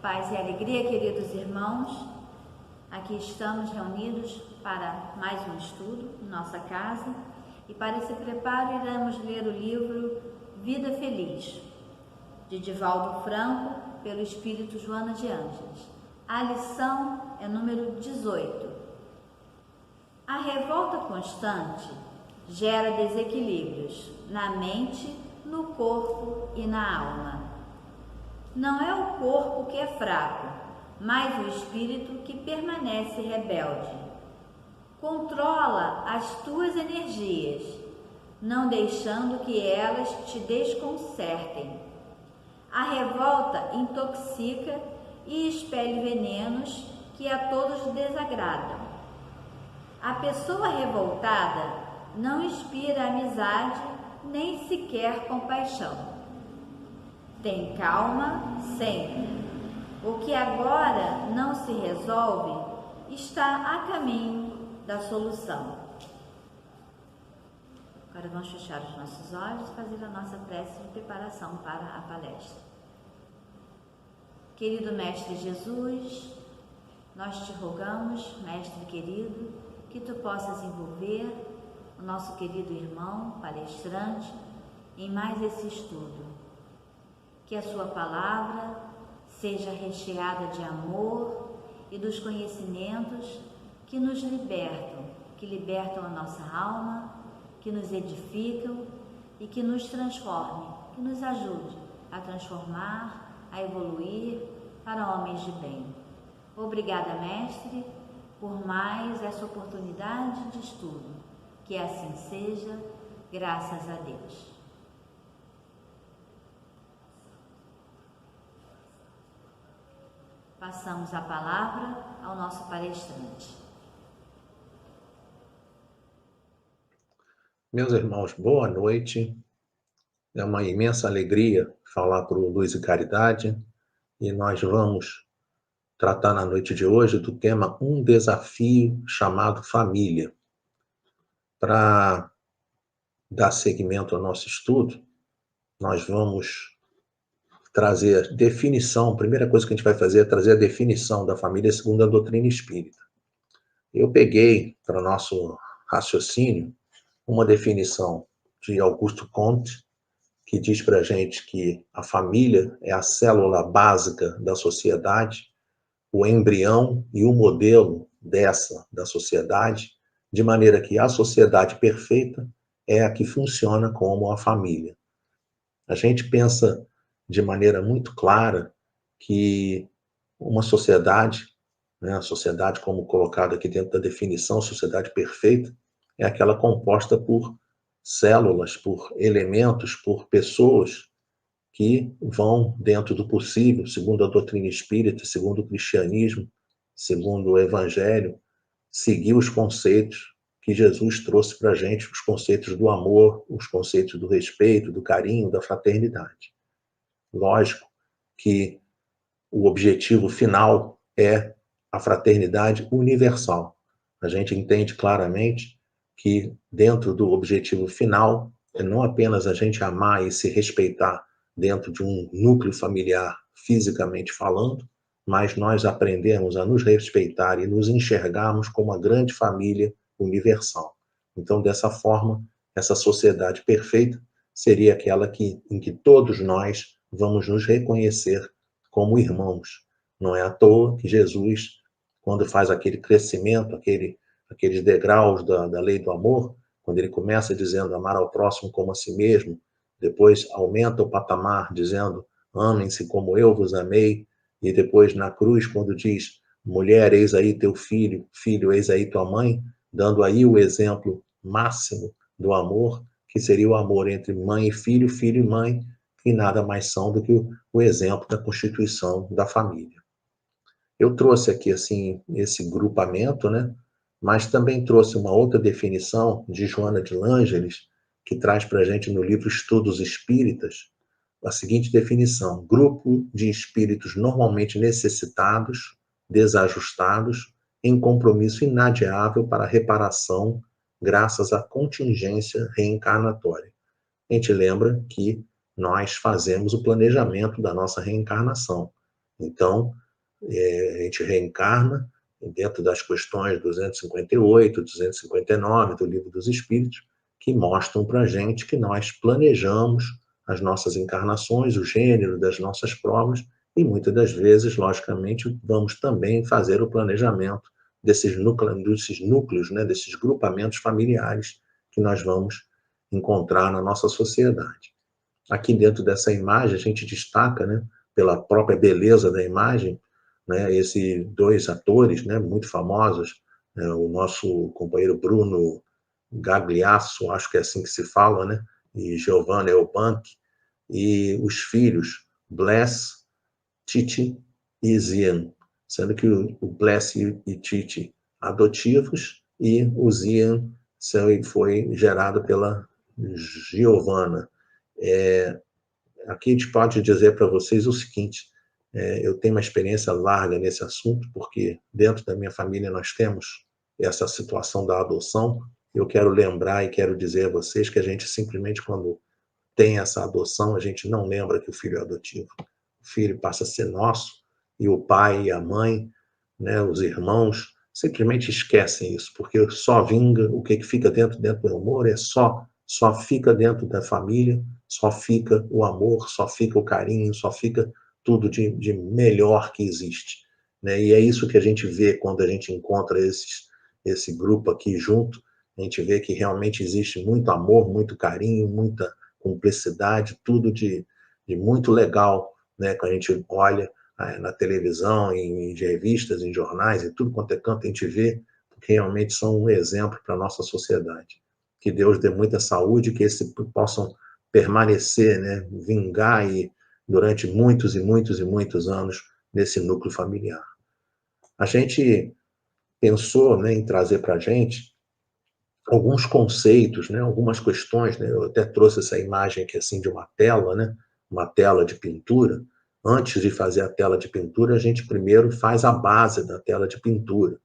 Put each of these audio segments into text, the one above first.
Paz e alegria, queridos irmãos. Aqui estamos reunidos para mais um estudo em nossa casa e para esse preparo iremos ler o livro Vida Feliz, de Divaldo Franco, pelo Espírito Joana de Ângeles. A lição é número 18. A revolta constante gera desequilíbrios na mente, no corpo e na alma. Não é o corpo que é fraco, mas o espírito que permanece rebelde. Controla as tuas energias, não deixando que elas te desconcertem. A revolta intoxica e expele venenos que a todos desagradam. A pessoa revoltada não inspira amizade nem sequer compaixão. Tem calma sempre. O que agora não se resolve está a caminho da solução. Agora vamos fechar os nossos olhos e fazer a nossa prece de preparação para a palestra. Querido Mestre Jesus, nós te rogamos, Mestre querido, que tu possas envolver o nosso querido irmão palestrante em mais esse estudo. Que a sua palavra seja recheada de amor e dos conhecimentos que nos libertam, que libertam a nossa alma, que nos edificam e que nos transformem, que nos ajude a transformar, a evoluir para homens de bem. Obrigada, Mestre, por mais essa oportunidade de estudo. Que assim seja, graças a Deus. Passamos a palavra ao nosso palestrante. Meus irmãos, boa noite. É uma imensa alegria falar para o Luz e Caridade e nós vamos tratar na noite de hoje do tema Um Desafio chamado Família. Para dar seguimento ao nosso estudo, nós vamos trazer definição. A primeira coisa que a gente vai fazer é trazer a definição da família segundo a doutrina espírita. Eu peguei para o nosso raciocínio uma definição de Augusto Comte, que diz para a gente que a família é a célula básica da sociedade, o embrião e o modelo da sociedade, de maneira que a sociedade perfeita é a que funciona como a família. A gente pensa de maneira muito clara que uma sociedade, a sociedade como colocado aqui dentro da definição, sociedade perfeita, é aquela composta por células, por elementos, por pessoas que vão, dentro do possível, segundo a doutrina espírita, segundo o cristianismo, segundo o evangelho, seguir os conceitos que Jesus trouxe para a gente, os conceitos do amor, os conceitos do respeito, do carinho, da fraternidade. Lógico que o objetivo final é a fraternidade universal. A gente entende claramente que dentro do objetivo final é não apenas a gente amar e se respeitar dentro de um núcleo familiar, fisicamente falando, mas nós aprendemos a nos respeitar e nos enxergarmos como uma grande família universal. Então, dessa forma, essa sociedade perfeita seria aquela em que todos nós vamos nos reconhecer como irmãos. Não é à toa que Jesus, quando faz aquele crescimento, aqueles degraus da lei do amor, quando ele começa dizendo amar ao próximo como a si mesmo, depois aumenta o patamar dizendo amem-se como eu vos amei, e depois na cruz quando diz mulher, eis aí teu filho, filho, eis aí tua mãe, dando aí o exemplo máximo do amor, que seria o amor entre mãe e filho, filho e mãe, que nada mais são do que o exemplo da constituição da família. Eu trouxe aqui, assim, esse grupamento, né? Mas também trouxe uma outra definição de Joana de Ângeles, que traz para a gente no livro Estudos Espíritas, a seguinte definição: grupo de espíritos normalmente necessitados, desajustados, em compromisso inadiável para reparação, graças à contingência reencarnatória. A gente lembra que nós fazemos o planejamento da nossa reencarnação. Então, a gente reencarna dentro das questões 258, 259 do Livro dos Espíritos, que mostram para a gente que nós planejamos as nossas encarnações, o gênero das nossas provas, e muitas das vezes, logicamente, vamos também fazer o planejamento desses núcleos, né, desses grupamentos familiares que nós vamos encontrar na nossa sociedade. Aqui dentro dessa imagem, a gente destaca, né, pela própria beleza da imagem, né, esses dois atores, né, muito famosos, né, o nosso companheiro Bruno Gagliasso, acho que é assim que se fala, né, e Giovanna Eubank, e os filhos Bless, Titi e Zian, sendo que o Bless e Titi adotivos e o Zian foi gerado pela Giovanna. Aqui a gente pode dizer para vocês o seguinte, eu tenho uma experiência larga nesse assunto, porque dentro da minha família nós temos essa situação da adoção. Eu quero lembrar e quero dizer a vocês que a gente simplesmente, quando tem essa adoção, a gente não lembra que o filho é adotivo. O filho passa a ser nosso, e o pai e a mãe, né, os irmãos, simplesmente esquecem isso, porque só vinga, o que fica dentro do amor só fica dentro da família, só fica o amor, só fica o carinho, só fica tudo de melhor que existe. Né? E é isso que a gente vê quando a gente encontra esse grupo aqui junto, a gente vê que realmente existe muito amor, muito carinho, muita cumplicidade, tudo de muito legal, né? Quando a gente olha na televisão, em revistas, em jornais, em tudo quanto é canto a gente vê, porque realmente são um exemplo para a nossa sociedade. Que Deus dê muita saúde, que esses possam permanecer, né? Vingar aí durante muitos e muitos e muitos anos nesse núcleo familiar. A gente pensou, né, em trazer para a gente alguns conceitos, né, algumas questões, né, eu até trouxe essa imagem aqui assim de uma tela, né, uma tela de pintura. Antes de fazer a tela de pintura, a gente primeiro faz a base da tela de pintura.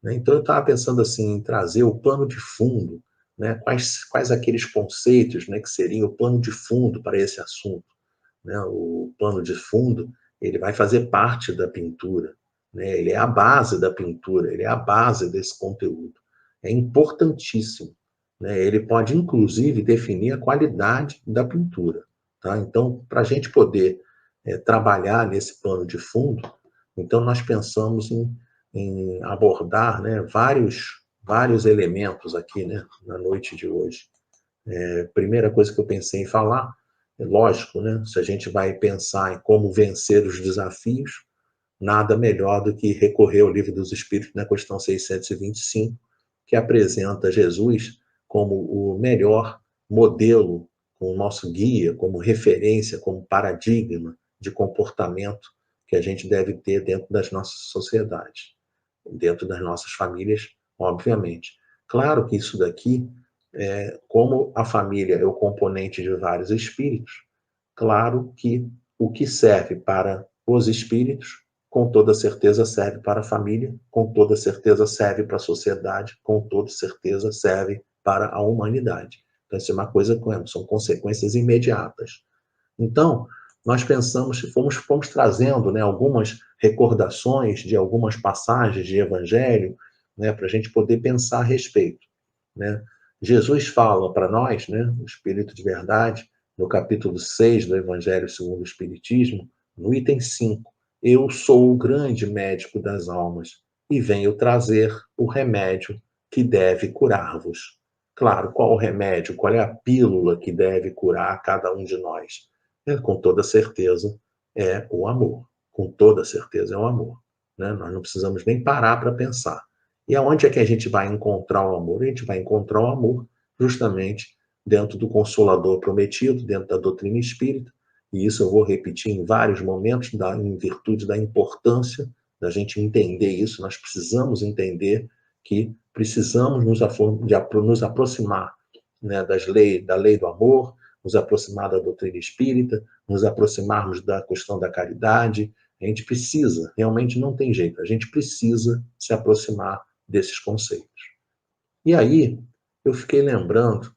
Né? Então eu estava pensando assim em trazer o pano de fundo, né, quais aqueles conceitos, né, que seriam o pano de fundo para esse assunto. Né? O pano de fundo ele vai fazer parte da pintura, né? Ele é a base da pintura, ele é a base desse conteúdo. É importantíssimo. Né? Ele pode, inclusive, definir a qualidade da pintura. Tá? Então, para a gente poder trabalhar nesse plano de fundo, então nós pensamos em abordar, né, vários elementos aqui, né, na noite de hoje. Primeira coisa que eu pensei em falar, é lógico, né, se a gente vai pensar em como vencer os desafios, nada melhor do que recorrer ao Livro dos Espíritos, na questão 625, que apresenta Jesus como o melhor modelo, como nosso guia, como referência, como paradigma de comportamento que a gente deve ter dentro das nossas sociedades, dentro das nossas famílias, obviamente. Claro que isso daqui, como a família é o componente de vários espíritos, claro que o que serve para os espíritos, com toda certeza serve para a família, com toda certeza serve para a sociedade, com toda certeza serve para a humanidade. Então, isso é uma coisa, são consequências imediatas. Então, nós pensamos, fomos trazendo, né, algumas recordações de algumas passagens de Evangelho, né, para a gente poder pensar a respeito. Né? Jesus fala para nós, né, o Espírito de Verdade, no capítulo 6 do Evangelho segundo o Espiritismo, no item 5, eu sou o grande médico das almas e venho trazer o remédio que deve curar-vos. Claro, qual o remédio, qual é a pílula que deve curar cada um de nós? Com toda certeza é o amor. Com toda certeza é o amor. Né? Nós não precisamos nem parar para pensar. E aonde é que a gente vai encontrar o amor? A gente vai encontrar o amor justamente dentro do Consolador Prometido, dentro da doutrina espírita, e isso eu vou repetir em vários momentos, em virtude da importância da gente entender isso. Nós precisamos entender que precisamos nos aproximar, né, da lei do amor, nos aproximar da doutrina espírita, nos aproximarmos da questão da caridade. A gente precisa, realmente não tem jeito, a gente precisa se aproximar desses conceitos. E aí, eu fiquei lembrando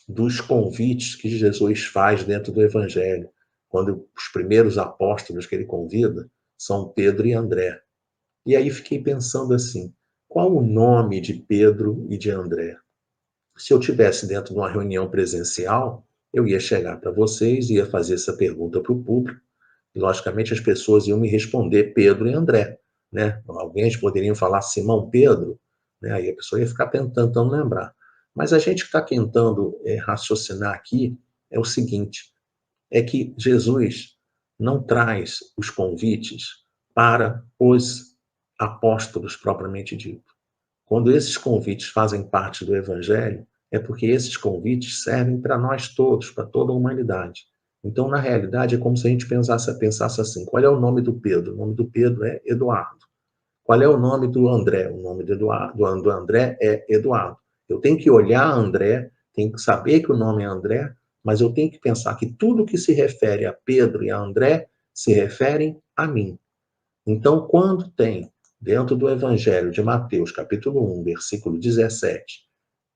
dos convites que Jesus faz dentro do Evangelho, quando os primeiros apóstolos que ele convida São Pedro e André. E aí fiquei pensando assim, qual o nome de Pedro e de André? Se eu tivesse dentro de uma reunião presencial, eu ia chegar para vocês, ia fazer essa pergunta para o público, e logicamente as pessoas iam me responder Pedro e André, né? Alguns poderiam falar Simão Pedro, né? Aí a pessoa ia ficar tentando lembrar. Mas a gente está tentando raciocinar aqui é o seguinte, é que Jesus não traz os convites para os apóstolos propriamente dito. Quando esses convites fazem parte do Evangelho, é porque esses convites servem para nós todos, para toda a humanidade. Então, na realidade, é como se a gente pensasse assim: qual é o nome do Pedro? O nome do Pedro é Eduardo. Qual é o nome do André? O nome do André é Eduardo. Eu tenho que olhar André, tenho que saber que o nome é André, mas eu tenho que pensar que tudo que se refere a Pedro e a André se referem a mim. Então, quando tem dentro do Evangelho de Mateus, capítulo 1, versículo 17,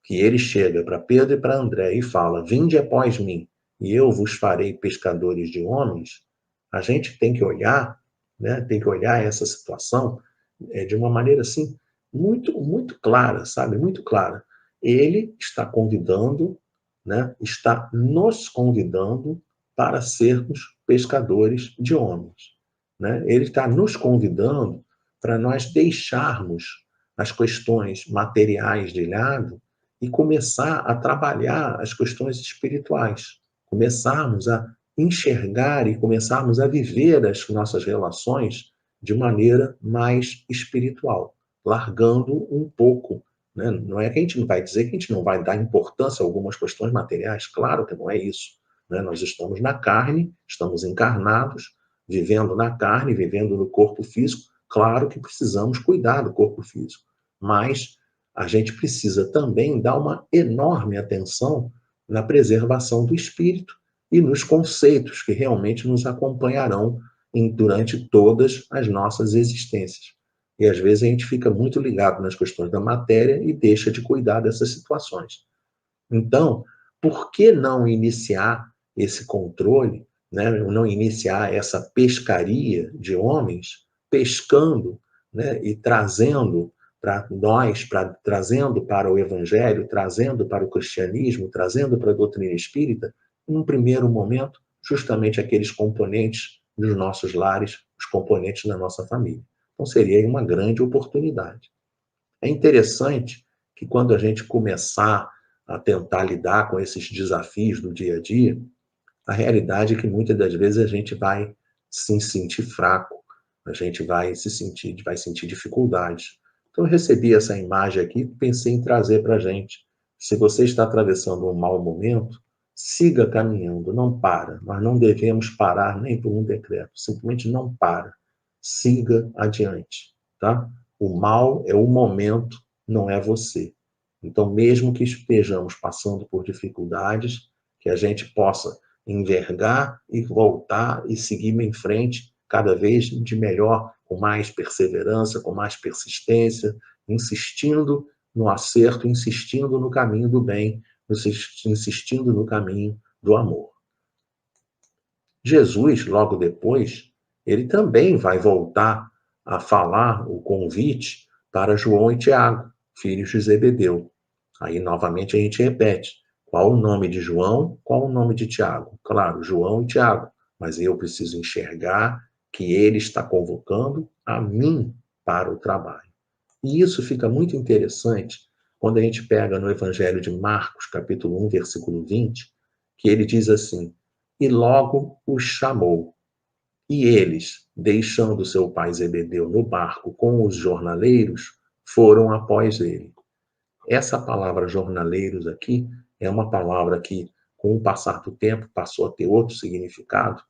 que ele chega para Pedro e para André e fala: Vinde após mim, e eu vos farei pescadores de homens, a gente tem que olhar, né, tem que olhar essa situação de uma maneira assim, muito clara, sabe? Muito clara. Ele está convidando, né, está nos convidando para sermos pescadores de homens. Né? Ele está nos convidando para nós deixarmos as questões materiais de lado e começar a trabalhar as questões espirituais, começarmos a enxergar e começarmos a viver as nossas relações de maneira mais espiritual, largando um pouco. Né? Não é que a gente não vai dizer que a gente não vai dar importância a algumas questões materiais, claro que não é isso. Né? Nós estamos na carne, estamos encarnados, vivendo na carne, vivendo no corpo físico, claro que precisamos cuidar do corpo físico, mas a gente precisa também dar uma enorme atenção na preservação do espírito e nos conceitos que realmente nos acompanharão durante todas as nossas existências. E às vezes a gente fica muito ligado nas questões da matéria e deixa de cuidar dessas situações. Então, por que não iniciar esse controle, né? Não iniciar essa pescaria de homens, pescando, né? E trazendo para nós, trazendo para o Evangelho, trazendo para o cristianismo, trazendo para a doutrina espírita, num primeiro momento, justamente aqueles componentes dos nossos lares, os componentes da nossa família. Então, seria uma grande oportunidade. É interessante que quando a gente começar a tentar lidar com esses desafios do dia a dia, a realidade é que muitas das vezes a gente vai se sentir fraco, a gente vai sentir dificuldades. Então eu recebi essa imagem aqui e pensei em trazer para a gente. Se você está atravessando um mau momento, siga caminhando, não para. Nós não devemos parar nem por um decreto, simplesmente não para. Siga adiante, tá? O mal é o momento, não é você. Então, mesmo que estejamos passando por dificuldades, que a gente possa envergar e voltar e seguir em frente cada vez de melhor, com mais perseverança, com mais persistência, insistindo no acerto, insistindo no caminho do bem, insistindo no caminho do amor. Jesus, logo depois, ele também vai voltar a falar o convite para João e Tiago, filhos de Zebedeu. Aí, novamente, a gente repete. Qual o nome de João? Qual o nome de Tiago? Claro, João e Tiago. Mas eu preciso enxergar que ele está convocando a mim para o trabalho. E isso fica muito interessante quando a gente pega no Evangelho de Marcos, capítulo 1, versículo 20, que ele diz assim: E logo os chamou. E eles, deixando seu pai Zebedeu no barco com os jornaleiros, foram após ele. Essa palavra jornaleiros aqui é uma palavra que, com o passar do tempo, passou a ter outro significado,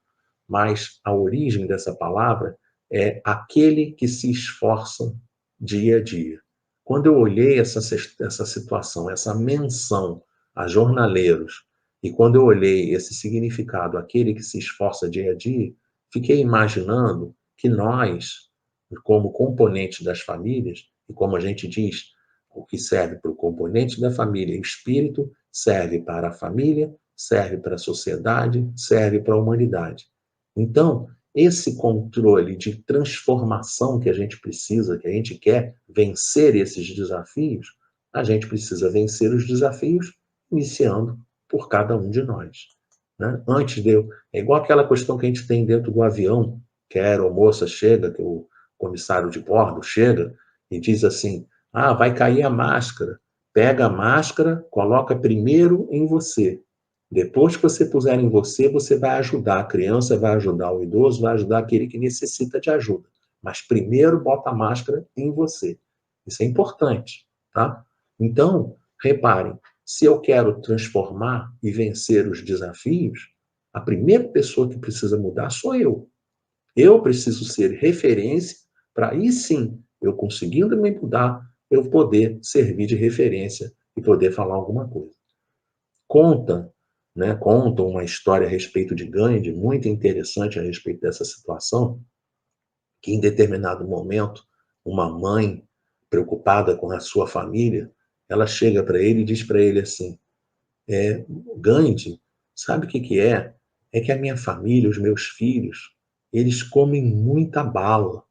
mas a origem dessa palavra é aquele que se esforça dia a dia. Quando eu olhei essa situação, essa menção a jornaleiros, e quando eu olhei esse significado, aquele que se esforça dia a dia, fiquei imaginando que nós, como componentes das famílias, e como a gente diz, o que serve para o componente da família, o espírito, serve para a família, serve para a sociedade, serve para a humanidade. Então, esse controle de transformação que a gente precisa, que a gente quer vencer esses desafios, a gente precisa vencer os desafios iniciando por cada um de nós. Né? Antes de eu... É igual aquela questão que a gente tem dentro do avião, que a aeromoça chega, que o comissário de bordo chega e diz assim, vai cair a máscara. Pega a máscara, coloca primeiro em você. Depois que você puser em você, você vai ajudar a criança, vai ajudar o idoso, vai ajudar aquele que necessita de ajuda. Mas primeiro bota a máscara em você. Isso é importante, tá? Então, reparem, se eu quero transformar e vencer os desafios, a primeira pessoa que precisa mudar sou eu. Eu preciso ser referência para aí sim, eu conseguindo me mudar, eu poder servir de referência e poder falar alguma coisa. Contam uma história a respeito de Gandhi, muito interessante a respeito dessa situação, que em determinado momento, uma mãe preocupada com a sua família, ela chega para ele e diz para ele assim, Gandhi, sabe o que é? É que a minha família, os meus filhos, eles comem muita bala.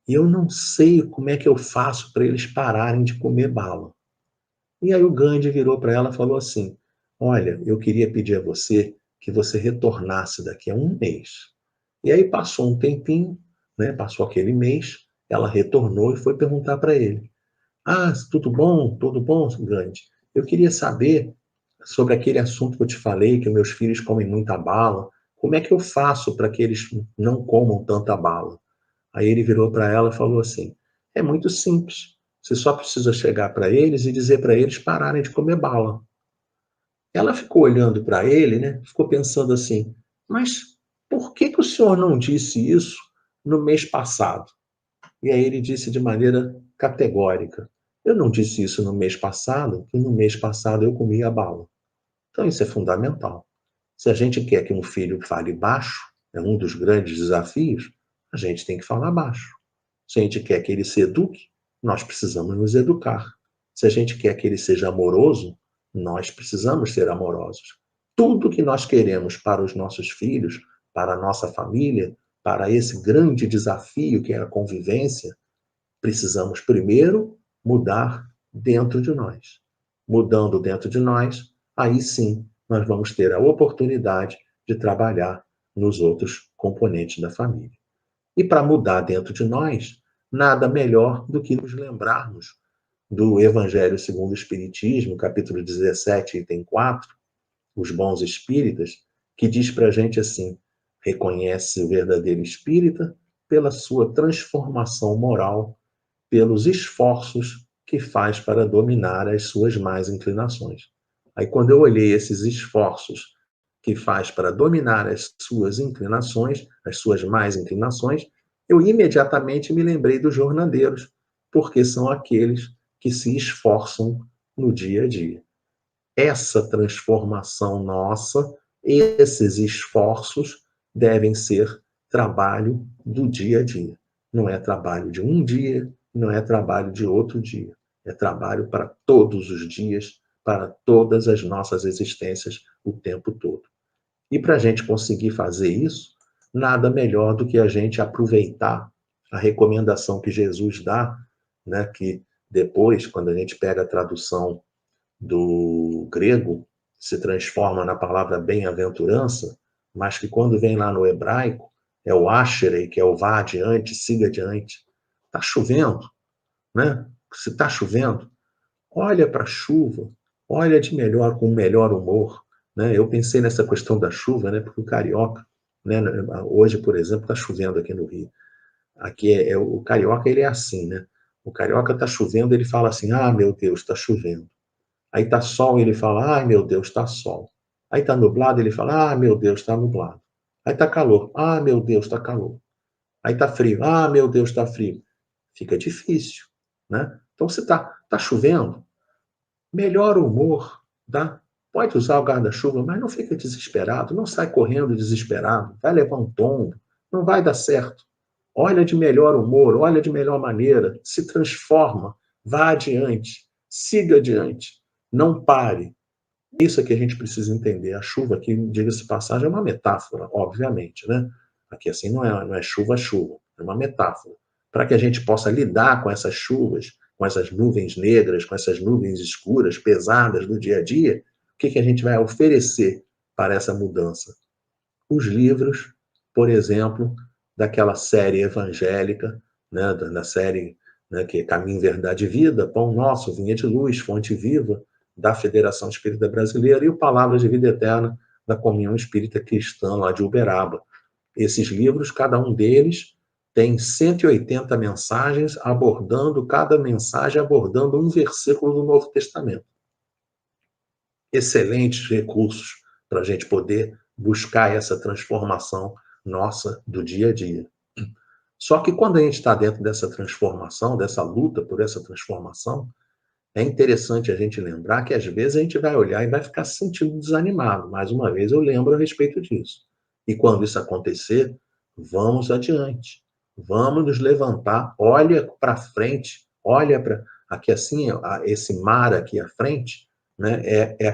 E eu não sei como é que eu faço para eles pararem de comer bala. E aí o Gandhi virou para ela e falou assim, olha, eu queria pedir a você que você retornasse daqui a um mês. E aí passou um tempinho, né? Passou aquele mês, ela retornou e foi perguntar para ele. Tudo bom, Gandhi? Eu queria saber sobre aquele assunto que eu te falei, que meus filhos comem muita bala. Como é que eu faço para que eles não comam tanta bala? Aí ele virou para ela e falou assim, é muito simples. Você só precisa chegar para eles e dizer para eles pararem de comer bala. Ela ficou olhando para ele, né? Ficou pensando assim, mas por que o senhor não disse isso no mês passado? E aí ele disse de maneira categórica, eu não disse isso no mês passado, porque no mês passado eu comia bala. Então isso é fundamental. Se a gente quer que um filho fale baixo, é um dos grandes desafios, a gente tem que falar baixo. Se a gente quer que ele se eduque, nós precisamos nos educar. Se a gente quer que ele seja amoroso, nós precisamos ser amorosos. Tudo que nós queremos para os nossos filhos, para a nossa família, para esse grande desafio que é a convivência, precisamos primeiro mudar dentro de nós. Mudando dentro de nós, aí sim nós vamos ter a oportunidade de trabalhar nos outros componentes da família. E para mudar dentro de nós, nada melhor do que nos lembrarmos do Evangelho segundo o Espiritismo, capítulo 17, item 4, os bons espíritas, que diz para a gente assim, reconhece o verdadeiro espírita pela sua transformação moral, pelos esforços que faz para dominar as suas más inclinações. Aí quando eu olhei esses esforços que faz para dominar as suas inclinações, as suas más inclinações, eu imediatamente me lembrei dos jornadeiros, porque são aqueles que se esforçam no dia a dia. Essa transformação nossa, esses esforços devem ser trabalho do dia a dia. Não é trabalho de um dia, não é trabalho de outro dia. É trabalho para todos os dias, para todas as nossas existências o tempo todo. E para a gente conseguir fazer isso, nada melhor do que a gente aproveitar a recomendação que Jesus dá, né, que depois, quando a gente pega a tradução do grego, se transforma na palavra bem-aventurança, mas que quando vem lá no hebraico, é o asherei, que é o vá adiante, siga adiante. Está chovendo, né? Se está chovendo, olha para a chuva, olha de melhor, com melhor humor. Né? Eu pensei nessa questão da chuva, né? Porque o carioca, né? Hoje, por exemplo, está chovendo aqui no Rio. Aqui o carioca, ele é assim, né? O carioca está chovendo, ele fala assim, meu Deus, está chovendo. Aí está sol, ele fala, meu Deus, está sol. Aí está nublado, ele fala, meu Deus, está nublado. Aí está calor, meu Deus, está calor. Aí está frio, meu Deus, está frio. Fica difícil, né? Então, se está chovendo, melhora o humor, tá? Pode usar o guarda-chuva, mas não fica desesperado, não sai correndo desesperado, vai levar um tombo, não vai dar certo. Olha de melhor humor, olha de melhor maneira, se transforma, vá adiante, siga adiante, não pare. Isso é que a gente precisa entender. A chuva aqui, diga-se de passagem, é uma metáfora, obviamente, né? Aqui assim não é chuva, é uma metáfora. Para que a gente possa lidar com essas chuvas, com essas nuvens negras, com essas nuvens escuras, pesadas do dia a dia, o que a gente vai oferecer para essa mudança? Os livros, por exemplo, daquela série evangélica, né, da série, né, que é Caminho, Verdade e Vida, Pão Nosso, Vinha de Luz, Fonte Viva, da Federação Espírita Brasileira, e o Palavras de Vida Eterna, da Comunhão Espírita Cristã, lá de Uberaba. Esses livros, cada um deles tem 180 mensagens, cada mensagem abordando um versículo do Novo Testamento. Excelentes recursos para a gente poder buscar essa transformação nossa do dia a dia. Só que quando a gente está dentro dessa transformação, dessa luta por essa transformação, é interessante a gente lembrar que às vezes a gente vai olhar e vai ficar se sentindo desanimado. Mais uma vez eu lembro a respeito disso. E quando isso acontecer, vamos adiante. Vamos nos levantar, olha para frente, olha para aqui assim, esse mar aqui à frente, né? É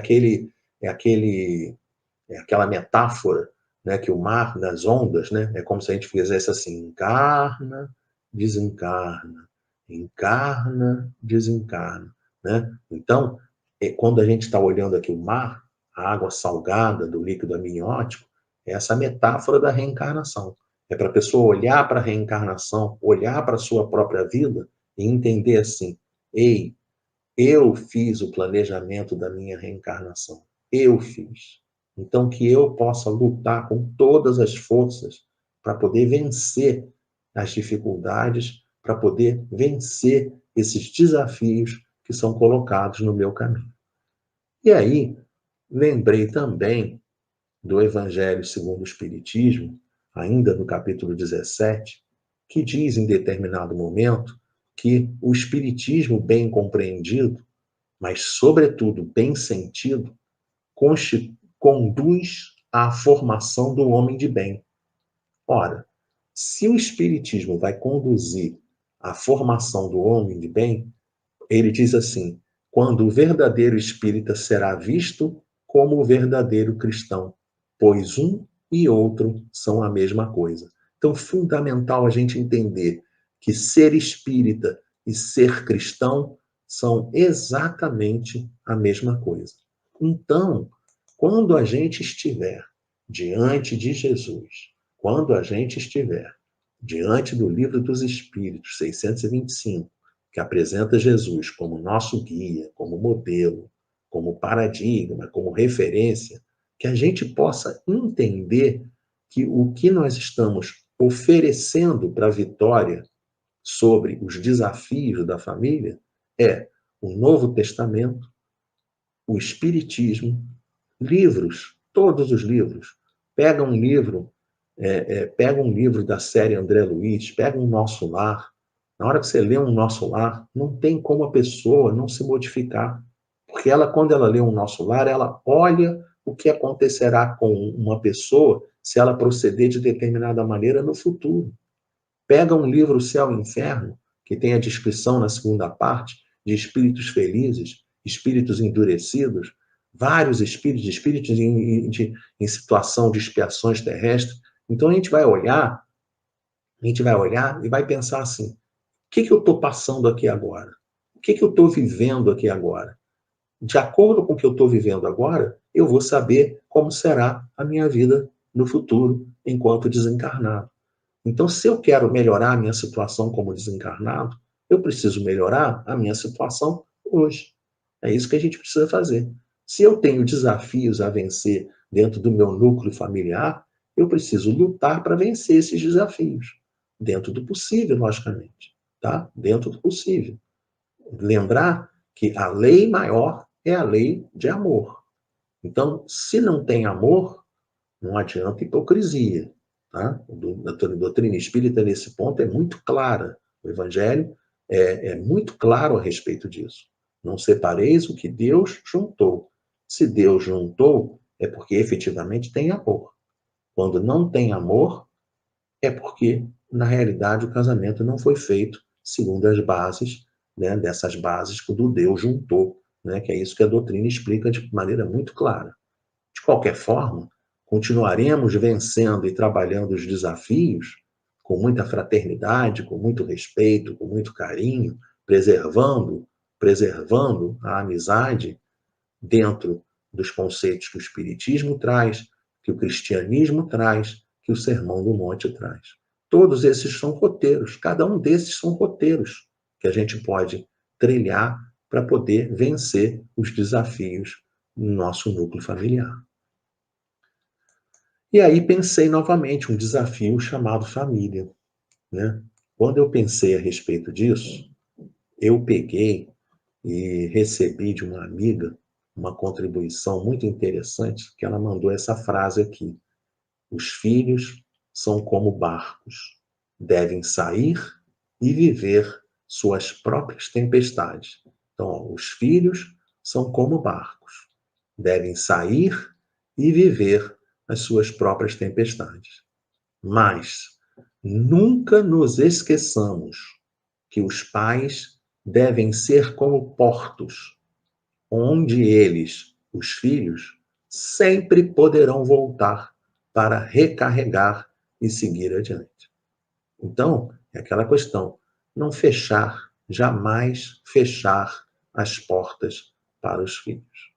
aquela metáfora, né, que o mar das ondas, né, é como se a gente fizesse assim, encarna, desencarna, encarna, desencarna, né? Então, quando a gente está olhando aqui o mar, a água salgada do líquido amniótico, é essa metáfora da reencarnação. É para a pessoa olhar para a reencarnação, olhar para a sua própria vida e entender assim, ei, eu fiz o planejamento da minha reencarnação. Eu fiz. Então, que eu possa lutar com todas as forças para poder vencer as dificuldades, para poder vencer esses desafios que são colocados no meu caminho. E aí, lembrei também do Evangelho segundo o Espiritismo, ainda no capítulo 17, que diz em determinado momento que o Espiritismo bem compreendido, mas, sobretudo, bem sentido, conduz à formação do homem de bem. Ora, se o Espiritismo vai conduzir à formação do homem de bem, ele diz assim, quando o verdadeiro espírita será visto como o verdadeiro cristão, pois um e outro são a mesma coisa. Então, fundamental a gente entender que ser espírita e ser cristão são exatamente a mesma coisa. Então, quando a gente estiver diante de Jesus, quando a gente estiver diante do Livro dos Espíritos, 625, que apresenta Jesus como nosso guia, como modelo, como paradigma, como referência, que a gente possa entender que o que nós estamos oferecendo para a vitória sobre os desafios da família é o Novo Testamento, o Espiritismo, livros, todos os livros. Pega um livro, pega um livro da série André Luiz, pega um Nosso Lar. Na hora que você lê um Nosso Lar, não tem como a pessoa não se modificar. Porque ela, quando ela lê um Nosso Lar, ela olha o que acontecerá com uma pessoa se ela proceder de determinada maneira no futuro. Pega um livro Céu e Inferno, que tem a descrição na segunda parte de espíritos felizes, espíritos endurecidos, vários espíritos em situação de expiações terrestres. Então a gente vai olhar e vai pensar assim, o que eu estou passando aqui agora? O que eu estou vivendo aqui agora? De acordo com o que eu estou vivendo agora, eu vou saber como será a minha vida no futuro, enquanto desencarnado. Então, se eu quero melhorar a minha situação como desencarnado, eu preciso melhorar a minha situação hoje. É isso que a gente precisa fazer. Se eu tenho desafios a vencer dentro do meu núcleo familiar, eu preciso lutar para vencer esses desafios. Dentro do possível, logicamente. Tá? Dentro do possível. Lembrar que a lei maior é a lei de amor. Então, se não tem amor, não adianta hipocrisia. Tá? A doutrina espírita, nesse ponto, é muito clara. O Evangelho é muito claro a respeito disso. Não separeis o que Deus juntou. Se Deus juntou, é porque efetivamente tem amor. Quando não tem amor, é porque, na realidade, o casamento não foi feito segundo as bases, né, dessas bases que o Deus juntou, né, que é isso que a doutrina explica de maneira muito clara. De qualquer forma, continuaremos vencendo e trabalhando os desafios com muita fraternidade, com muito respeito, com muito carinho, preservando a amizade dentro dos conceitos que o Espiritismo traz, que o cristianismo traz, que o Sermão do Monte traz. Todos esses são roteiros, cada um desses são roteiros que a gente pode trilhar para poder vencer os desafios no nosso núcleo familiar. E aí pensei novamente um desafio chamado família, né? Quando eu pensei a respeito disso, eu peguei e recebi de uma amiga uma contribuição muito interessante, que ela mandou essa frase aqui: os filhos são como barcos, devem sair e viver suas próprias tempestades. Então, ó, os filhos são como barcos, devem sair e viver as suas próprias tempestades. Mas nunca nos esqueçamos que os pais devem ser como portos, onde eles, os filhos, sempre poderão voltar para recarregar e seguir adiante. Então, é aquela questão, não fechar, jamais fechar as portas para os filhos.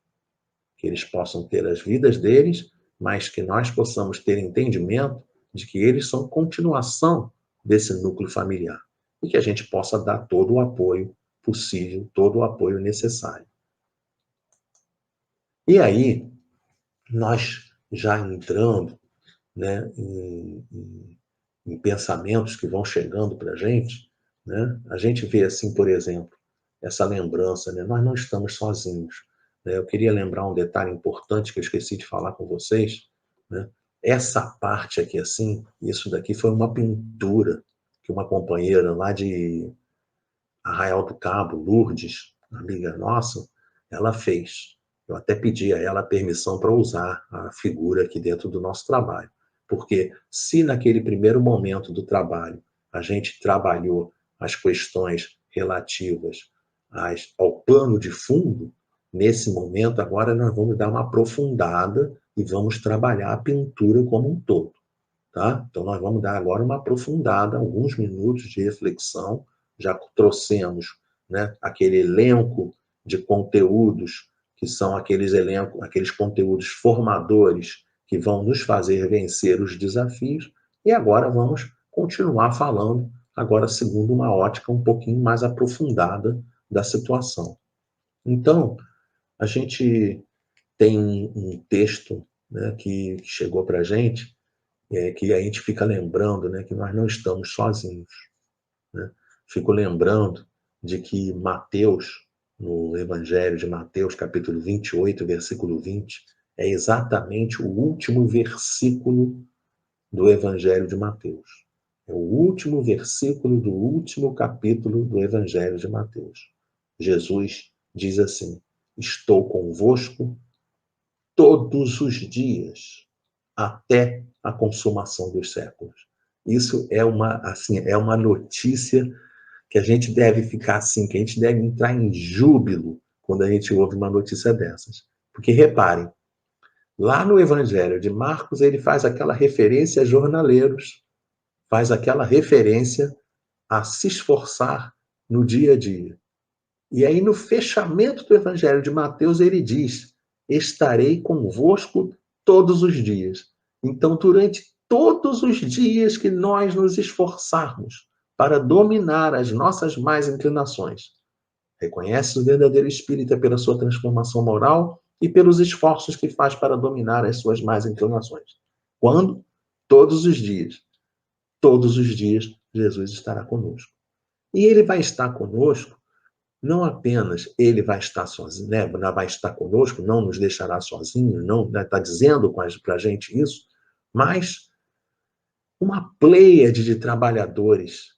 Que eles possam ter as vidas deles, mas que nós possamos ter entendimento de que eles são continuação desse núcleo familiar e que a gente possa dar todo o apoio possível, todo o apoio necessário. E aí, nós já entrando, né, em pensamentos que vão chegando para a gente, né, a gente vê assim, por exemplo, essa lembrança, né, nós não estamos sozinhos. Né, eu queria lembrar um detalhe importante que eu esqueci de falar com vocês, né, essa parte aqui assim, isso daqui foi uma pintura que uma companheira lá de Arraial do Cabo, Lourdes, amiga nossa, ela fez. Eu até pedi a ela permissão para usar a figura aqui dentro do nosso trabalho. Porque se naquele primeiro momento do trabalho a gente trabalhou as questões relativas ao plano de fundo, nesse momento agora nós vamos dar uma aprofundada e vamos trabalhar a pintura como um todo. Tá? Então nós vamos dar agora uma aprofundada, alguns minutos de reflexão, já trouxemos, né, aquele elenco de conteúdos que são aqueles conteúdos formadores que vão nos fazer vencer os desafios, e agora vamos continuar falando, agora segundo uma ótica um pouquinho mais aprofundada da situação. Então, a gente tem um texto, né, que chegou para a gente, que a gente fica lembrando, né, que nós não estamos sozinhos. Né? Fico lembrando de que Mateus, no Evangelho de Mateus, capítulo 28, versículo 20, é exatamente o último versículo do Evangelho de Mateus. É o último versículo do último capítulo do Evangelho de Mateus. Jesus diz assim: estou convosco todos os dias, até a consumação dos séculos. Isso é uma notícia que a gente deve ficar assim, que a gente deve entrar em júbilo quando a gente ouve uma notícia dessas. Porque reparem, lá no Evangelho de Marcos, ele faz aquela referência a jornaleiros, faz aquela referência a se esforçar no dia a dia. E aí, no fechamento do Evangelho de Mateus, ele diz: estarei convosco todos os dias. Então, durante todos os dias que nós nos esforçarmos para dominar as nossas más inclinações, reconhece o verdadeiro espírita pela sua transformação moral e pelos esforços que faz para dominar as suas más inclinações. Quando? Todos os dias, Jesus estará conosco. E ele vai estar conosco, não apenas ele vai estar sozinho, né? Vai estar conosco, não nos deixará sozinhos, não está, né, dizendo para a gente isso, mas uma pleiade de trabalhadores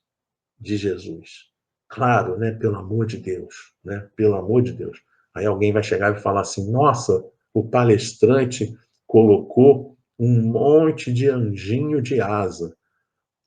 de Jesus. Claro, né? Pelo amor de Deus, né? Pelo amor de Deus. Aí alguém vai chegar e falar assim: nossa, o palestrante colocou um monte de anjinho de asa.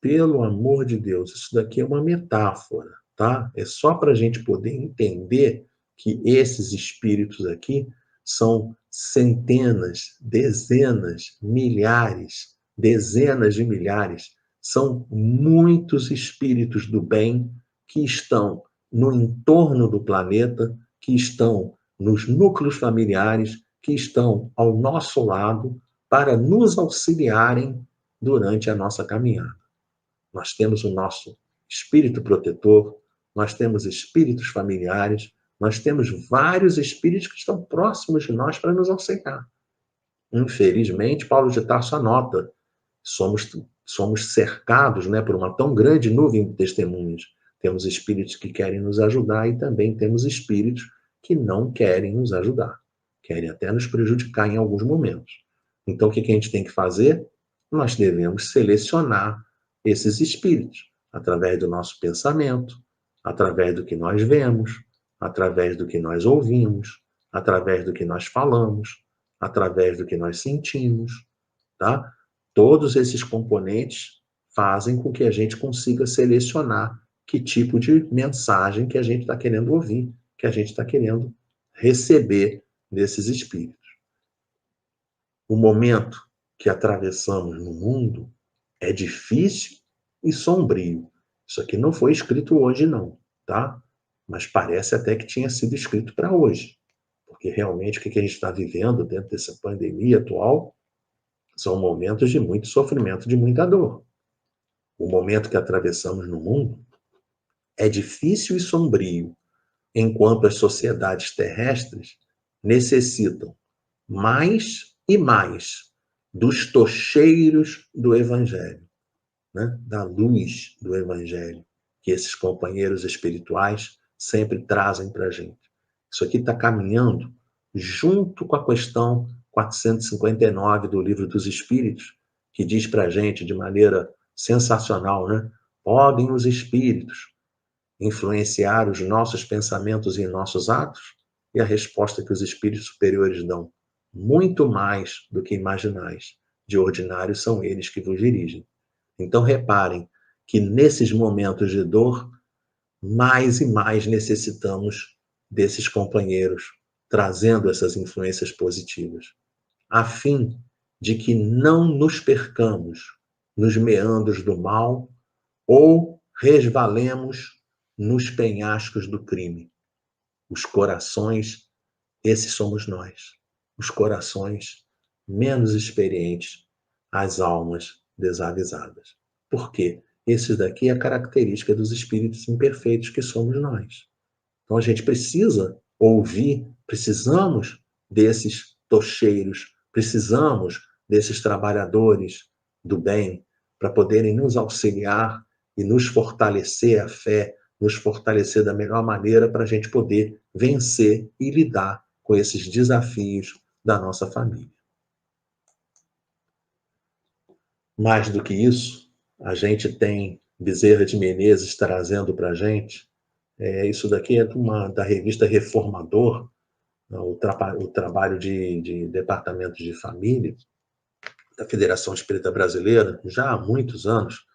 Pelo amor de Deus, isso daqui é uma metáfora, tá? É só para a gente poder entender que esses espíritos aqui são centenas, dezenas, milhares, dezenas de milhares. São muitos espíritos do bem que estão no entorno do planeta, que estão nos núcleos familiares, que estão ao nosso lado para nos auxiliarem durante a nossa caminhada. Nós temos o nosso espírito protetor, nós temos espíritos familiares, nós temos vários espíritos que estão próximos de nós para nos auxiliar. Infelizmente, Paulo de Tarso anota, somos cercados, né, por uma tão grande nuvem de testemunhas. Temos espíritos que querem nos ajudar e também temos espíritos que não querem nos ajudar. Querem até nos prejudicar em alguns momentos. Então, o que a gente tem que fazer? Nós devemos selecionar esses espíritos através do nosso pensamento, através do que nós vemos, através do que nós ouvimos, através do que nós falamos, através do que nós sentimos, tá? Todos esses componentes fazem com que a gente consiga selecionar que tipo de mensagem que a gente está querendo ouvir, que a gente está querendo receber desses espíritos. O momento que atravessamos no mundo é difícil e sombrio. Isso aqui não foi escrito hoje, não, tá? Mas parece até que tinha sido escrito para hoje. Porque realmente o que a gente está vivendo dentro dessa pandemia atual são momentos de muito sofrimento, de muita dor. O momento que atravessamos no mundo é difícil e sombrio, enquanto as sociedades terrestres necessitam mais e mais dos tocheiros do Evangelho, né? Da luz do Evangelho, que esses companheiros espirituais sempre trazem para a gente. Isso aqui está caminhando junto com a questão 459 do Livro dos Espíritos, que diz para a gente de maneira sensacional, né? Podem os espíritos influenciar os nossos pensamentos e nossos atos? E a resposta que os espíritos superiores dão: muito mais do que imaginais. De ordinário são eles que vos dirigem. Então reparem que nesses momentos de dor, mais e mais necessitamos desses companheiros, trazendo essas influências positivas, a fim de que não nos percamos nos meandros do mal ou resvalemos nos penhascos do crime. Os corações, esses somos nós. Os corações menos experientes, as almas desavisadas. Por quê? Esse daqui é a característica dos espíritos imperfeitos que somos nós. Então a gente precisa ouvir, precisamos desses tocheiros, precisamos desses trabalhadores do bem para poderem nos auxiliar e nos fortalecer a fé, nos fortalecer da melhor maneira para a gente poder vencer e lidar com esses desafios da nossa família. Mais do que isso, a gente tem Bezerra de Menezes trazendo para a gente, isso daqui é da revista Reformador, o trabalho de departamento de família da Federação Espírita Brasileira, já há muitos anos,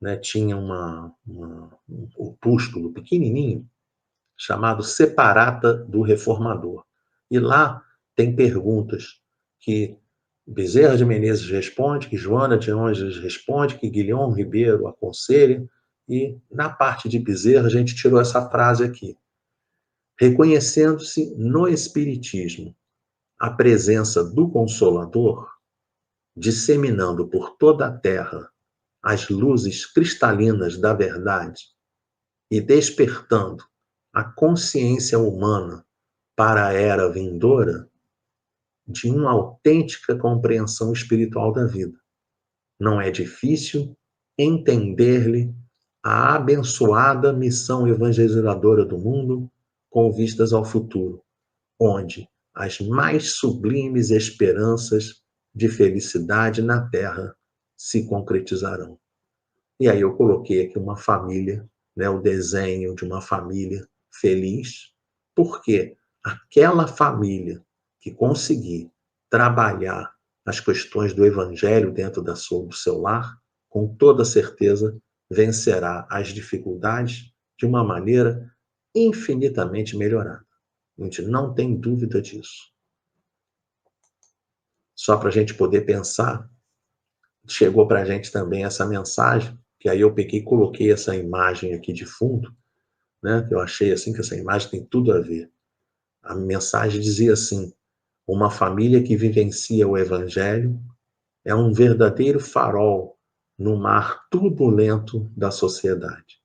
né, tinha um opúsculo pequenininho chamado Separata do Reformador. E lá tem perguntas que Bezerra de Menezes responde, que Joana de Anjos responde, que Guilhom Ribeiro aconselha, e na parte de Bezerra a gente tirou essa frase aqui: reconhecendo-se no Espiritismo a presença do Consolador, disseminando por toda a terra as luzes cristalinas da verdade e despertando a consciência humana para a era vindoura de uma autêntica compreensão espiritual da vida. Não é difícil entender-lhe a abençoada missão evangelizadora do mundo com vistas ao futuro, onde as mais sublimes esperanças de felicidade na Terra se concretizarão. E aí eu coloquei aqui uma família, né, o desenho de uma família feliz, porque aquela família que conseguir trabalhar as questões do Evangelho dentro do seu lar, com toda certeza vencerá as dificuldades de uma maneira infinitamente melhorada. A gente não tem dúvida disso. só para a gente poder pensar, chegou para a gente também essa mensagem, que aí eu peguei e coloquei essa imagem aqui de fundo, né? Eu achei assim que essa imagem tem tudo a ver. A mensagem dizia assim: uma família que vivencia o Evangelho é um verdadeiro farol no mar turbulento da sociedade.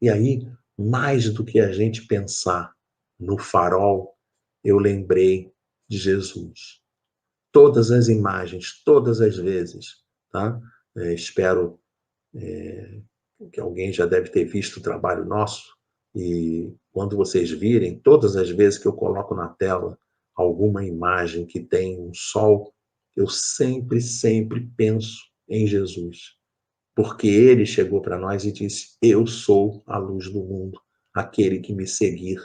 E aí, mais do que a gente pensar no farol, eu lembrei de Jesus. Todas as imagens, todas as vezes, tá? Espero que alguém já deve ter visto o trabalho nosso, e quando vocês virem, todas as vezes que eu coloco na tela alguma imagem que tem um sol, eu sempre, sempre penso em Jesus. Porque ele chegou para nós e disse: eu sou a luz do mundo, aquele que me seguir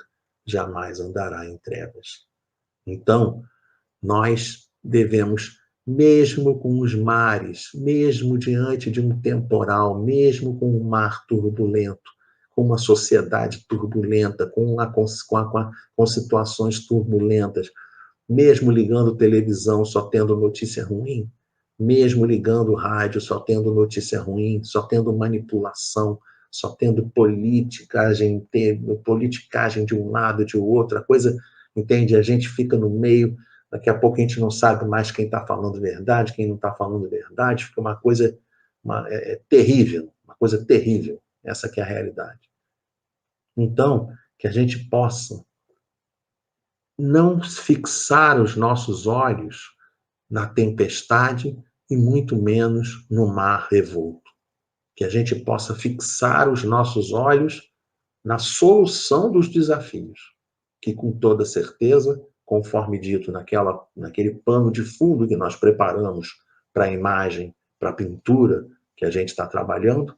jamais andará em trevas. Então, nós devemos, mesmo com os mares, mesmo diante de um temporal, mesmo com um mar turbulento, com uma sociedade turbulenta, com situações turbulentas, mesmo ligando televisão só tendo notícia ruim, mesmo ligando rádio só tendo notícia ruim, só tendo manipulação, só tendo politicagem de um lado, de outro, a coisa, entende? A gente fica no meio, daqui a pouco a gente não sabe mais quem está falando verdade, quem não está falando verdade, fica uma coisa terrível, uma coisa terrível, essa que é a realidade. Então, que a gente possa não fixar os nossos olhos na tempestade e muito menos no mar revolto. Que a gente possa fixar os nossos olhos na solução dos desafios, que com toda certeza, conforme dito naquele pano de fundo que nós preparamos para a imagem, para a pintura que a gente está trabalhando,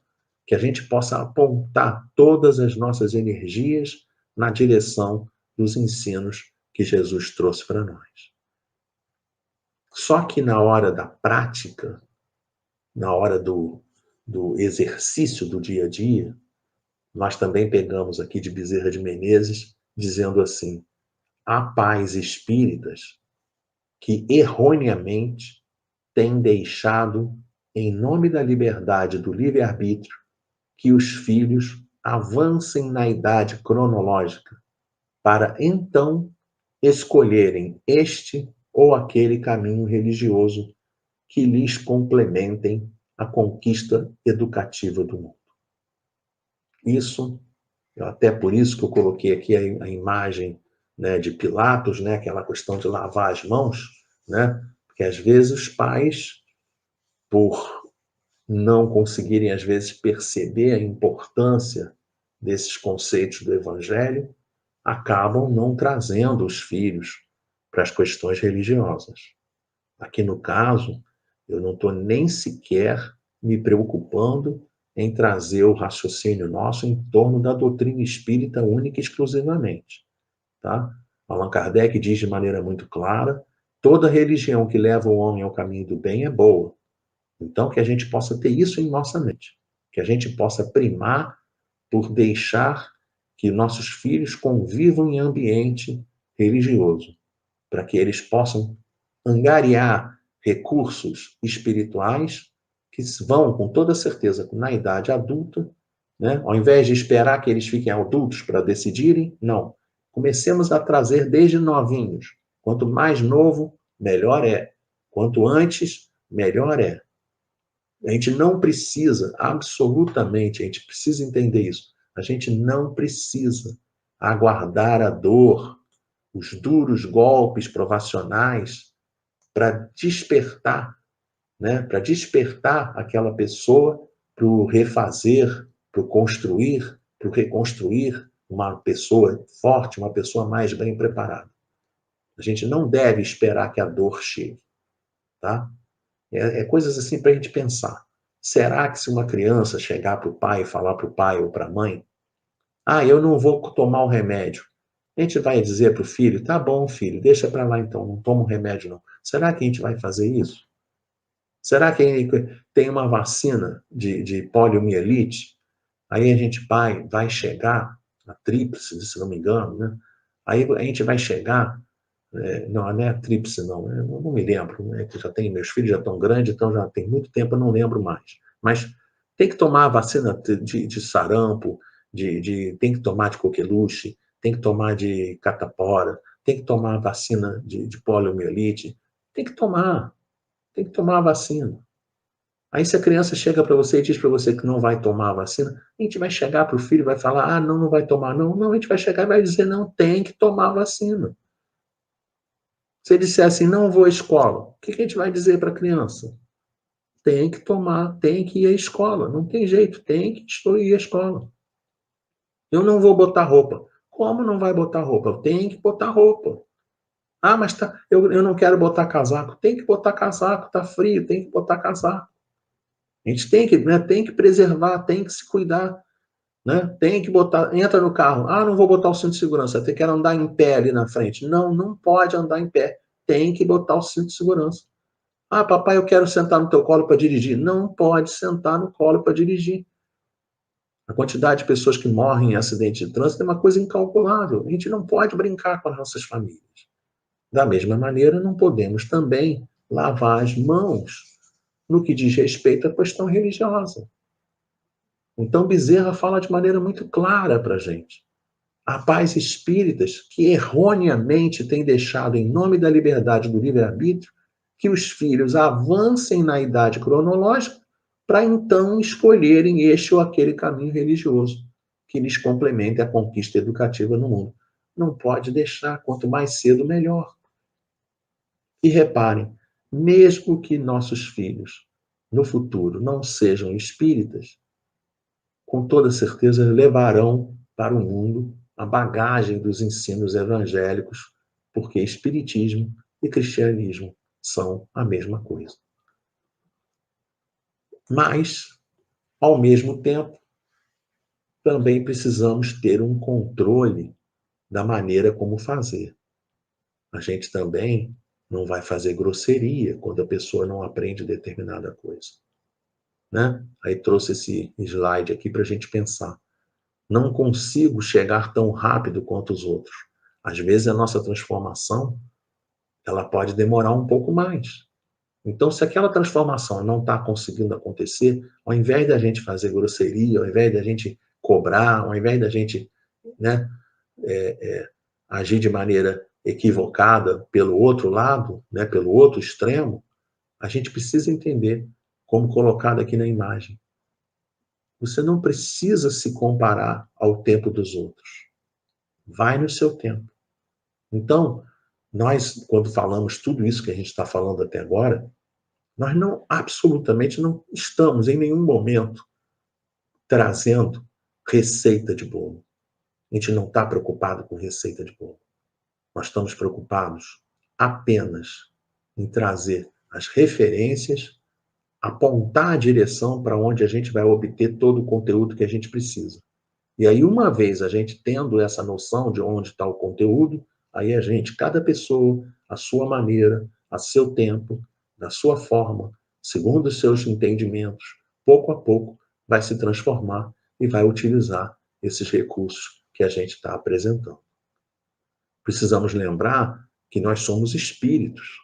que a gente possa apontar todas as nossas energias na direção dos ensinos que Jesus trouxe para nós. Só que na hora da prática, na hora do exercício do dia a dia, nós também pegamos aqui de Bezerra de Menezes, dizendo assim: há pais espíritas que erroneamente têm deixado, em nome da liberdade do livre-arbítrio, que os filhos avancem na idade cronológica para então escolherem este ou aquele caminho religioso que lhes complementem a conquista educativa do mundo. Isso, até por isso que eu coloquei aqui a imagem, né, de Pilatos, né, aquela questão de lavar as mãos, né, porque às vezes os pais, por não conseguirem às vezes perceber a importância desses conceitos do Evangelho, acabam não trazendo os filhos para as questões religiosas. Aqui no caso, eu não estou nem sequer me preocupando em trazer o raciocínio nosso em torno da doutrina espírita única e exclusivamente. Tá? Allan Kardec diz de maneira muito clara: toda religião que leva o homem ao caminho do bem é boa. Então, que a gente possa ter isso em nossa mente, que a gente possa primar por deixar que nossos filhos convivam em ambiente religioso, para que eles possam angariar recursos espirituais que vão, com toda certeza, na idade adulta, né? Ao invés de esperar que eles fiquem adultos para decidirem, não. Comecemos a trazer desde novinhos. Quanto mais novo, melhor é. Quanto antes, melhor é. A gente não precisa, absolutamente, a gente precisa entender isso. A gente não precisa aguardar a dor, os duros golpes provacionais para despertar, né? Para despertar aquela pessoa para o refazer, para o construir, para o reconstruir uma pessoa forte, uma pessoa mais bem preparada. A gente não deve esperar que a dor chegue, tá? É coisas assim para a gente pensar. Será que se uma criança chegar para o pai e falar para o pai ou para a mãe: ah, eu não vou tomar o remédio, a gente vai dizer para o filho: tá bom, filho, deixa para lá então, não toma o remédio não. Será que a gente vai fazer isso? Será que tem uma vacina de poliomielite? Aí a gente vai chegar, a tríplice, se não me engano, né? Aí a gente vai chegar Não é a tríplice, não. Eu não me lembro, né? Que meus filhos já estão grandes, então já tem muito tempo, eu não lembro mais. Mas tem que tomar a vacina de sarampo, tem que tomar de coqueluche, tem que tomar de catapora, tem que tomar a vacina de poliomielite, tem que tomar a vacina. Aí se a criança chega para você e diz para você que não vai tomar a vacina, a gente vai chegar para o filho e vai falar, não, não vai tomar, não. Não, a gente vai chegar e vai dizer, não, tem que tomar a vacina. Se ele disser assim, não vou à escola, o que a gente vai dizer para a criança? Tem que tomar, tem que ir à escola, não tem jeito, tem que ir à escola. Eu não vou botar roupa. Como não vai botar roupa? Tem que botar roupa. Ah, mas eu não quero botar casaco. Tem que botar casaco, tá frio, tem que botar casaco. A gente tem que preservar, tem que se cuidar. Né? Tem que botar, entra no carro, não vou botar o cinto de segurança, até quero andar em pé ali na frente. Não, não pode andar em pé, tem que botar o cinto de segurança. Papai, eu quero sentar no teu colo para dirigir. Não pode sentar no colo para dirigir. A quantidade de pessoas que morrem em acidente de trânsito é uma coisa incalculável. A gente não pode brincar com as nossas famílias. Da mesma maneira, não podemos também lavar as mãos no que diz respeito à questão religiosa. Então, Bezerra fala de maneira muito clara para a gente. Há pais espíritas que erroneamente têm deixado, em nome da liberdade do livre-arbítrio, que os filhos avancem na idade cronológica para então escolherem este ou aquele caminho religioso que lhes complemente a conquista educativa no mundo. Não pode deixar, quanto mais cedo, melhor. E reparem, mesmo que nossos filhos, no futuro, não sejam espíritas, com toda certeza levarão para o mundo a bagagem dos ensinos evangélicos, porque espiritismo e cristianismo são a mesma coisa. Mas, ao mesmo tempo, também precisamos ter um controle da maneira como fazer. A gente também não vai fazer grosseria quando a pessoa não aprende determinada coisa. Né? Aí trouxe esse slide aqui para a gente pensar. Não consigo chegar tão rápido quanto os outros. Às vezes a nossa transformação ela pode demorar um pouco mais. Então, se aquela transformação não está conseguindo acontecer, ao invés da gente fazer grosseria, ao invés da gente cobrar, ao invés da gente, né, agir de maneira equivocada pelo outro lado, né, pelo outro extremo, a gente precisa entender, como colocado aqui na imagem. Você não precisa se comparar ao tempo dos outros. Vai no seu tempo. Então, nós, quando falamos tudo isso que a gente está falando até agora, nós absolutamente não estamos em nenhum momento trazendo receita de bolo. A gente não está preocupado com receita de bolo. Nós estamos preocupados apenas em trazer as referências, apontar a direção para onde a gente vai obter todo o conteúdo que a gente precisa. E aí, uma vez a gente tendo essa noção de onde está o conteúdo, aí a gente, cada pessoa, a sua maneira, a seu tempo, da sua forma, segundo os seus entendimentos, pouco a pouco vai se transformar e vai utilizar esses recursos que a gente está apresentando. Precisamos lembrar que nós somos espíritos.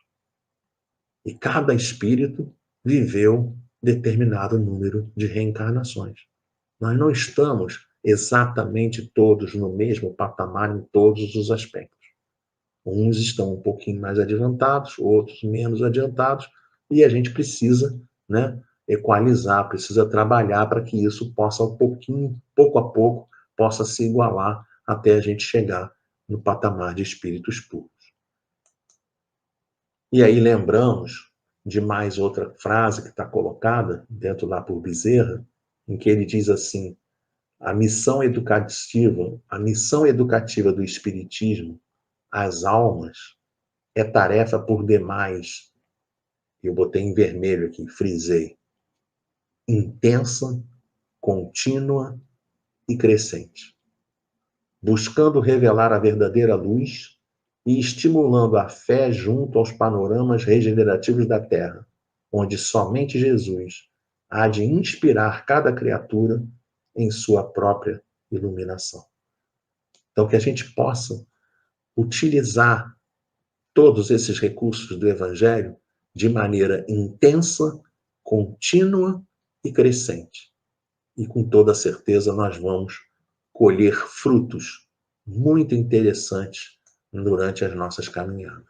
E cada espírito viveu determinado número de reencarnações. Nós não estamos exatamente todos no mesmo patamar em todos os aspectos. Uns estão um pouquinho mais adiantados, outros menos adiantados, e a gente precisa, né, equalizar, precisa trabalhar para que isso possa, pouco a pouco, possa se igualar até a gente chegar no patamar de espíritos puros. E aí lembramos de mais outra frase que está colocada dentro lá por Bezerra, em que ele diz assim: a missão educativa do Espiritismo às almas é tarefa por demais, eu botei em vermelho aqui, frisei, intensa, contínua e crescente, buscando revelar a verdadeira luz e estimulando a fé junto aos panoramas regenerativos da Terra, onde somente Jesus há de inspirar cada criatura em sua própria iluminação. Então, que a gente possa utilizar todos esses recursos do Evangelho de maneira intensa, contínua e crescente. E com toda certeza nós vamos colher frutos muito interessantes durante as nossas caminhadas.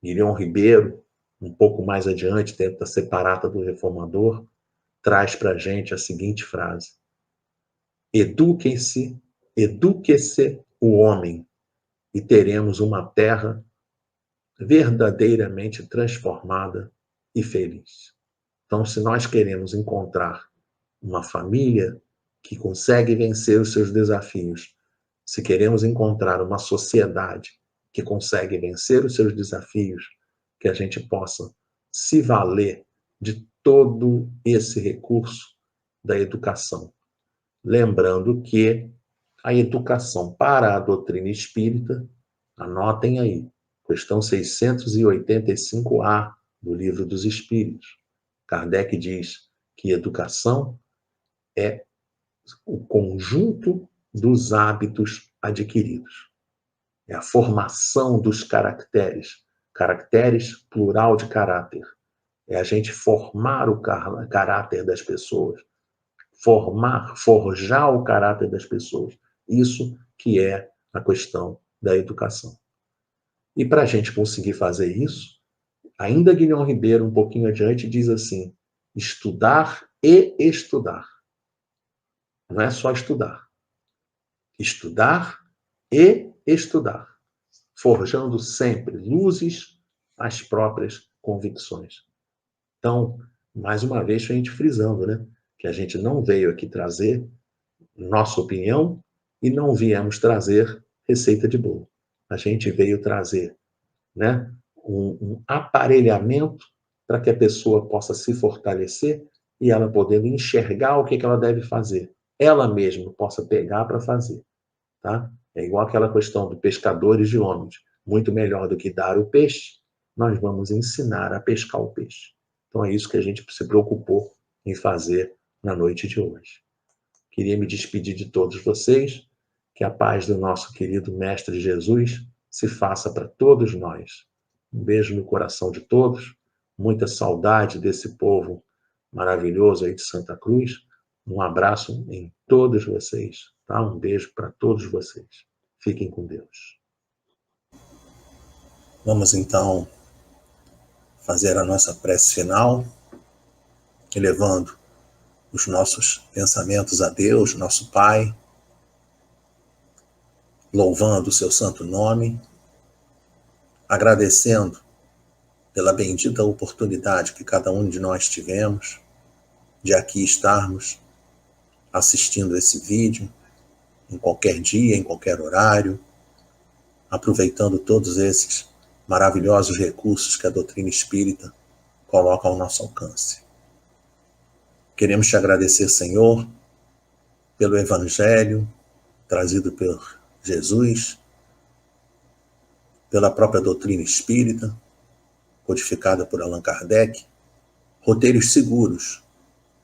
Miriam Ribeiro, um pouco mais adiante, dentro da Separata do Reformador, traz para a gente a seguinte frase: eduque-se o homem, e teremos uma terra verdadeiramente transformada e feliz. Então, se nós queremos encontrar uma família que consegue vencer os seus desafios, se queremos encontrar uma sociedade que consegue vencer os seus desafios, que a gente possa se valer de todo esse recurso da educação. Lembrando que a educação para a doutrina espírita, anotem aí, questão 685A do Livro dos Espíritos. Kardec diz que educação é o conjunto dos hábitos adquiridos. É a formação dos caracteres. Caracteres, plural de caráter. É a gente formar o caráter das pessoas. Forjar o caráter das pessoas. Isso que é a questão da educação. E para a gente conseguir fazer isso, ainda Guilherme Ribeiro, um pouquinho adiante, diz assim: estudar e estudar. Não é só estudar. Estudar e estudar. Forjando sempre luzes às próprias convicções. Então, mais uma vez, a gente frisando, né? Que a gente não veio aqui trazer nossa opinião e não viemos trazer receita de bolo. A gente veio trazer, né, um aparelhamento para que a pessoa possa se fortalecer e ela podendo enxergar o que ela deve fazer. Ela mesma possa pegar para fazer. Tá? É igual aquela questão do pescadores de homens. Muito melhor do que dar o peixe, nós vamos ensinar a pescar o peixe. Então é isso que a gente se preocupou em fazer na noite de hoje. Queria me despedir de todos vocês, que a paz do nosso querido Mestre Jesus se faça para todos nós. Um beijo no coração de todos, muita saudade desse povo maravilhoso aí de Santa Cruz. Um abraço em todos vocês, tá? Um beijo para todos vocês. Fiquem com Deus. Vamos então fazer a nossa prece final, elevando os nossos pensamentos a Deus, nosso Pai, louvando o seu santo nome, agradecendo pela bendita oportunidade que cada um de nós tivemos de aqui estarmos assistindo esse vídeo, em qualquer dia, em qualquer horário, aproveitando todos esses maravilhosos recursos que a doutrina espírita coloca ao nosso alcance. Queremos te agradecer, Senhor, pelo Evangelho trazido por Jesus, pela própria doutrina espírita, codificada por Allan Kardec, roteiros seguros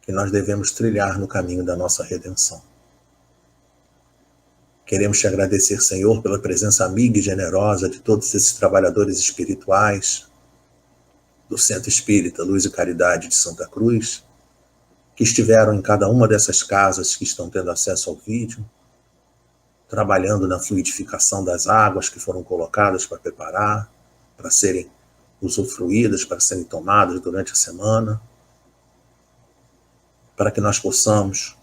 que nós devemos trilhar no caminho da nossa redenção. Queremos te agradecer, Senhor, pela presença amiga e generosa de todos esses trabalhadores espirituais do Centro Espírita Luz e Caridade de Santa Cruz, que estiveram em cada uma dessas casas que estão tendo acesso ao vídeo, trabalhando na fluidificação das águas que foram colocadas para preparar, para serem usufruídas, para serem tomadas durante a semana, para que nós possamos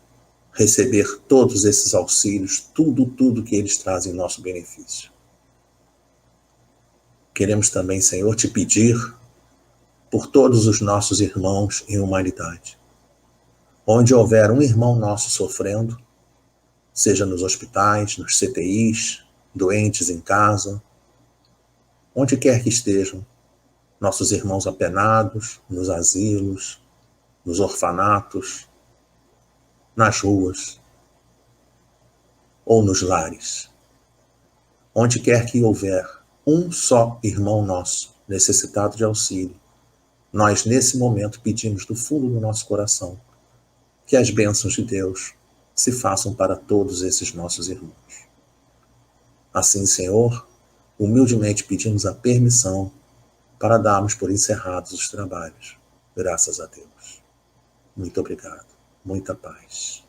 receber todos esses auxílios, tudo que eles trazem em nosso benefício. Queremos também, Senhor, te pedir por todos os nossos irmãos em humanidade. Onde houver um irmão nosso sofrendo, seja nos hospitais, nos CTIs, doentes em casa, onde quer que estejam, nossos irmãos apenados, nos asilos, nos orfanatos, nas ruas ou nos lares. Onde quer que houver um só irmão nosso necessitado de auxílio, nós nesse momento pedimos do fundo do nosso coração que as bênçãos de Deus se façam para todos esses nossos irmãos. Assim, Senhor, humildemente pedimos a permissão para darmos por encerrados os trabalhos. Graças a Deus. Muito obrigado. Muita paz.